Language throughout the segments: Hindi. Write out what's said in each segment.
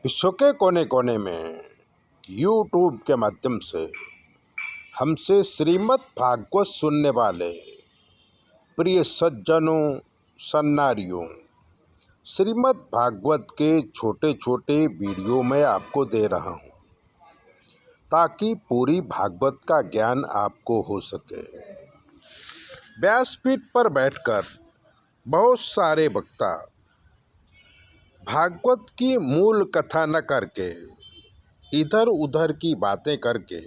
विश्व के कोने कोने में यूट्यूब के माध्यम से हमसे श्रीमद् भागवत सुनने वाले प्रिय सज्जनों सन्नारियों, श्रीमद् भागवत के छोटे छोटे वीडियो मैं आपको दे रहा हूँ ताकि पूरी भागवत का ज्ञान आपको हो सके। व्यासपीठ पर बैठकर बहुत सारे वक्ता भागवत की मूल कथा न करके इधर उधर की बातें करके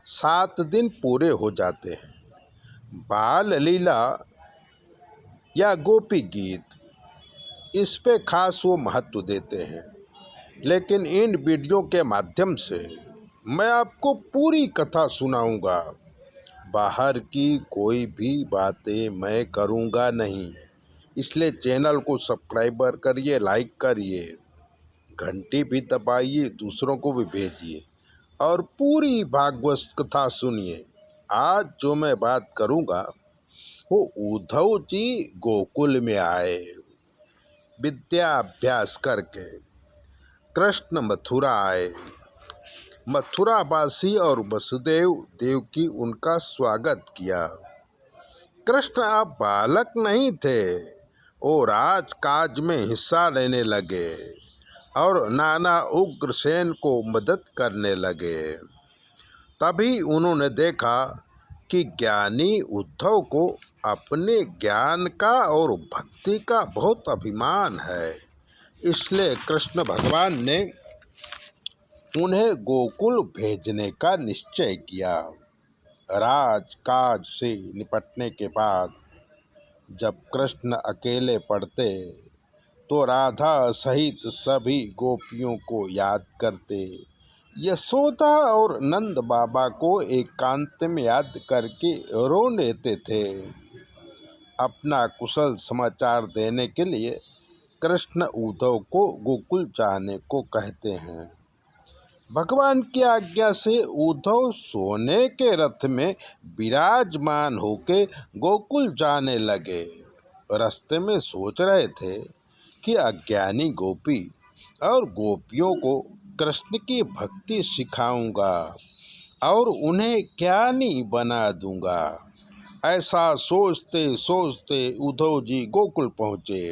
7 दिन पूरे हो जाते हैं। बाल लीला या गोपी गीत इस पे खास वो महत्व देते हैं, लेकिन इन वीडियो के माध्यम से मैं आपको पूरी कथा सुनाऊंगा। बाहर की कोई भी बातें मैं करूंगा नहीं, इसलिए चैनल को सब्सक्राइबर करिए, लाइक करिए, घंटी भी दबाइए, दूसरों को भी भेजिए और पूरी भागवत कथा सुनिए। आज जो मैं बात करूंगा वो उद्धव जी गोकुल में आए विद्या अभ्यास करके। कृष्ण मथुरा आए, मथुरावासी और वसुदेव देवकी उनका स्वागत किया। कृष्ण अब बालक नहीं थे, वो राजकाज में हिस्सा लेने लगे और नाना उग्रसेन को मदद करने लगे। तभी उन्होंने देखा कि ज्ञानी उद्धव को अपने ज्ञान का और भक्ति का बहुत अभिमान है, इसलिए कृष्ण भगवान ने उन्हें गोकुल भेजने का निश्चय किया। राजकाज से निपटने के बाद जब कृष्ण अकेले पड़ते तो राधा सहित सभी गोपियों को याद करते। यशोदा और नंद बाबा को एकांत में याद करके रो लेते थे। अपना कुशल समाचार देने के लिए कृष्ण उद्धव को गोकुल जाने को कहते हैं। भगवान की आज्ञा से उद्धव सोने के रथ में विराजमान होके गोकुल जाने लगे। रास्ते में सोच रहे थे कि अज्ञानी गोपी और गोपियों को कृष्ण की भक्ति सिखाऊंगा और उन्हें ज्ञानी बना दूंगा। ऐसा सोचते सोचते उद्धव जी गोकुल पहुँचे।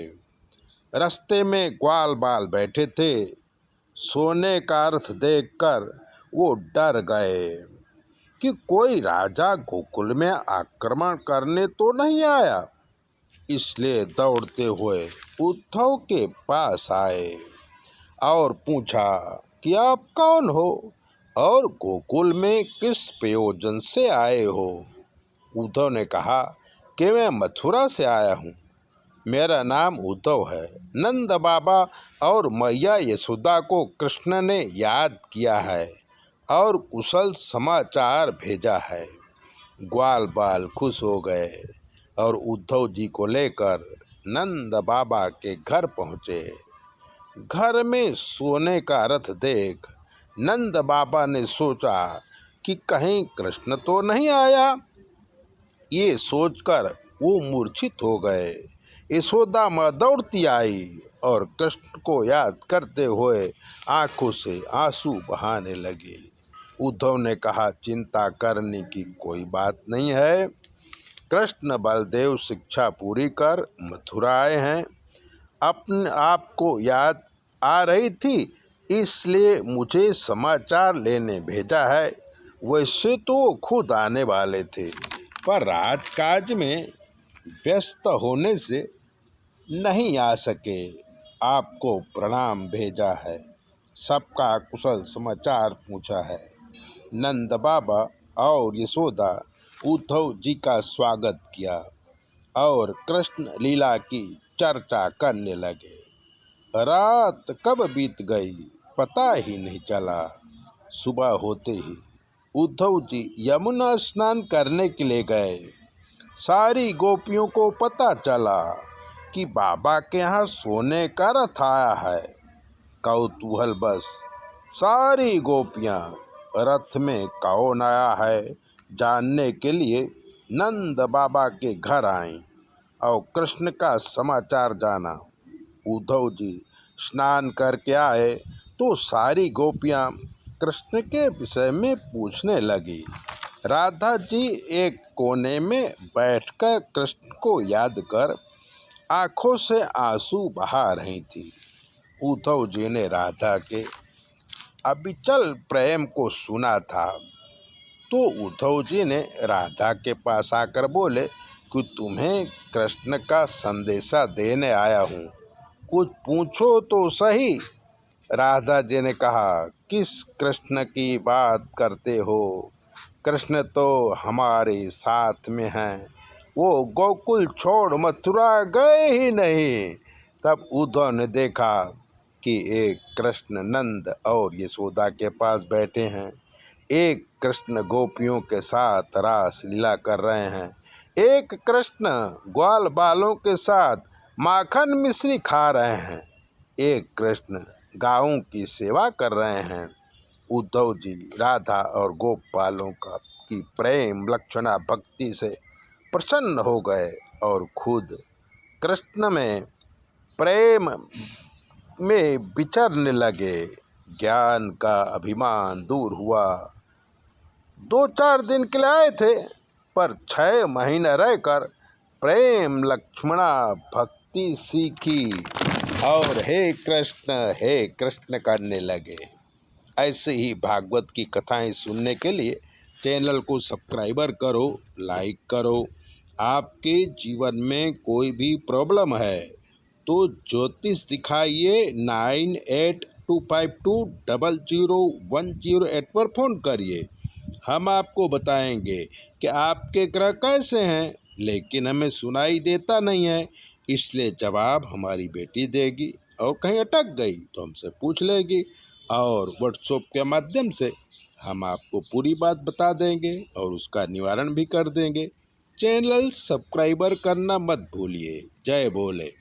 रास्ते में ग्वाल बाल बैठे थे। सोने का रथ देखकर वो डर गए कि कोई राजा गोकुल में आक्रमण करने तो नहीं आया, इसलिए दौड़ते हुए उद्धव के पास आए और पूछा कि आप कौन हो और गोकुल में किस प्रयोजन से आए हो। उद्धव ने कहा कि मैं मथुरा से आया हूँ, मेरा नाम उद्धव है। नंद बाबा और मैया यशोदा को कृष्ण ने याद किया है और कुशल समाचार भेजा है। ग्वाल बाल खुश हो गए और उद्धव जी को लेकर नंद बाबा के घर पहुँचे। घर में सोने का रथ देख नंद बाबा ने सोचा कि कहीं कृष्ण तो नहीं आया। ये सोचकर वो मूर्छित हो गए। यशोदा माँ दौड़ती आई और कृष्ण को याद करते हुए आंखों से आंसू बहाने लगे। उद्धव ने कहा, चिंता करने की कोई बात नहीं है। कृष्ण बलदेव शिक्षा पूरी कर मथुरा आए हैं। अपने आप को याद आ रही थी, इसलिए मुझे समाचार लेने भेजा है। वैसे तो खुद आने वाले थे, पर राजकाज में व्यस्त होने से नहीं आ सके। आपको प्रणाम भेजा है, सबका कुशल समाचार पूछा है। नंद बाबा और यशोदा उद्धव जी का स्वागत किया और कृष्ण लीला की चर्चा करने लगे। रात कब बीत गई पता ही नहीं चला। सुबह होते ही उद्धव जी यमुना स्नान करने के लिए गए। सारी गोपियों को पता चला कि बाबा के यहाँ सोने का रथ आया है। कौतूहल बस सारी गोपियाँ रथ में कौन आया है जानने के लिए नंद बाबा के घर आईं और कृष्ण का समाचार जाना। उद्धव जी स्नान करके आए तो सारी गोपियाँ कृष्ण के विषय में पूछने लगी। राधा जी एक कोने में बैठकर कृष्ण को याद कर आंखों से आंसू बहा रही थी। उद्धव जी ने राधा के अविचल प्रेम को सुना था, तो उद्धव जी ने राधा के पास आकर बोले कि तुम्हें कृष्ण का संदेशा देने आया हूँ, कुछ पूछो तो सही। राधा जी ने कहा, किस कृष्ण की बात करते हो? कृष्ण तो हमारे साथ में हैं, वो गोकुल छोड़ मथुरा गए ही नहीं। तब उद्धव ने देखा कि एक कृष्ण नंद और यशोदा के पास बैठे हैं, एक कृष्ण गोपियों के साथ रास लीला कर रहे हैं, एक कृष्ण ग्वाल बालों के साथ माखन मिश्री खा रहे हैं, एक कृष्ण गायों की सेवा कर रहे हैं। उद्धव जी राधा और गोपालों की प्रेम लक्षणा भक्ति से प्रसन्न हो गए और खुद कृष्ण में प्रेम में विचरने लगे। ज्ञान का अभिमान दूर हुआ। 2-4 दिन के लिए आए थे, पर 6 महीने रहकर प्रेम लक्ष्मणा भक्ति सीखी और हे कृष्ण करने लगे। ऐसे ही भागवत की कथाएं सुनने के लिए चैनल को सब्सक्राइबर करो, लाइक करो। आपके जीवन में कोई भी प्रॉब्लम है तो ज्योतिष दिखाइए 9825200108 पर फ़ोन करिए। हम आपको बताएंगे कि आपके ग्रह कैसे हैं, लेकिन हमें सुनाई देता नहीं है, इसलिए जवाब हमारी बेटी देगी। और कहीं अटक गई तो हमसे पूछ लेगी और व्हाट्सएप के माध्यम से हम आपको पूरी बात बता देंगे और उसका निवारण भी कर देंगे। चैनल सब्सक्राइबर करना मत भूलिए। जय भोले।